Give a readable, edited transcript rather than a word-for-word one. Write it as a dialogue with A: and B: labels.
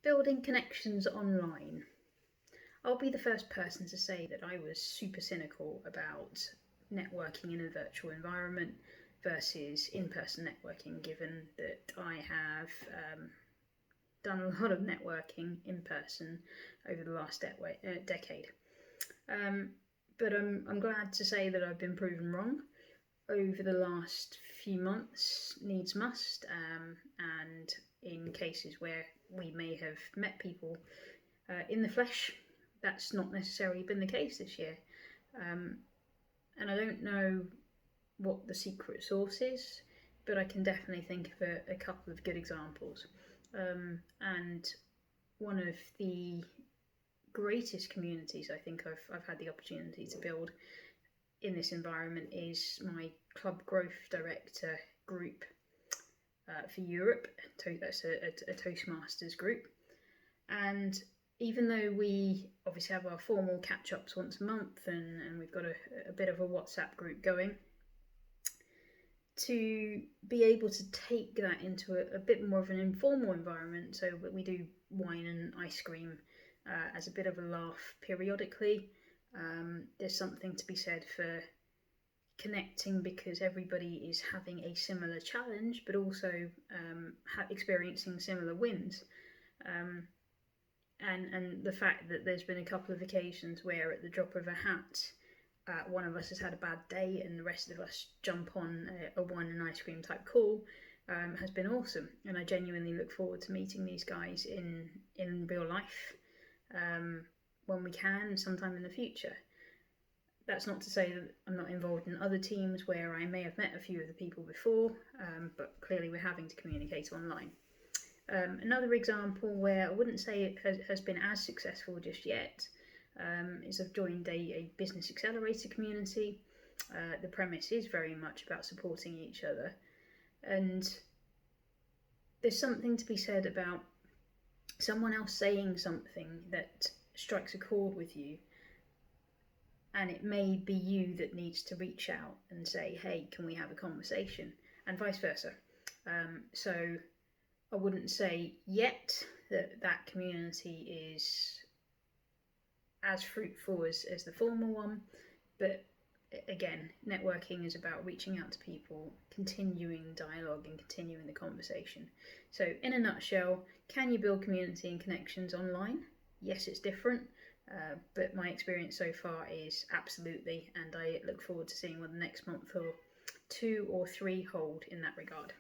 A: Building connections online. I'll be the first person to say that I was super cynical about networking in a virtual environment versus in-person networking, given that I have done a lot of networking in person over the last decade. But I'm glad to say that I've been proven wrong over the last few months, needs must, and in cases where we may have met people in the flesh, that's not necessarily been the case this year. And I don't know what the secret sauce is, but I can definitely think of a couple of good examples. And one of the greatest communities I think I've had the opportunity to build in this environment is my Club Growth Director group for Europe. That's a Toastmasters group. And even though we obviously have our formal catch-ups once a month and we've got a bit of a WhatsApp group going, to be able to take that into a bit more of an informal environment, so we do wine and ice cream as a bit of a laugh periodically. There's something to be said for connecting because everybody is having a similar challenge, but also experiencing similar wins. And the fact that there's been a couple of occasions where at the drop of a hat, one of us has had a bad day and the rest of us jump on a wine and ice cream type call has been awesome. And I genuinely look forward to meeting these guys in real life when we can, sometime in the future. That's not to say that I'm not involved in other teams where I may have met a few of the people before, but clearly we're having to communicate online. Another example where I wouldn't say it has been as successful just yet is I've joined a business accelerator community. The premise is very much about supporting each other, and there's something to be said about someone else saying something that strikes a chord with you, and it may be you that needs to reach out and say, hey, can we have a conversation, and vice versa. So I wouldn't say yet that community is as fruitful as the former one, but again, networking is about reaching out to people, continuing dialogue and continuing the conversation. So in a nutshell, can you build community and connections online? Yes, it's different, but my experience so far is absolutely, and I look forward to seeing what the next month or 2 or 3 hold in that regard.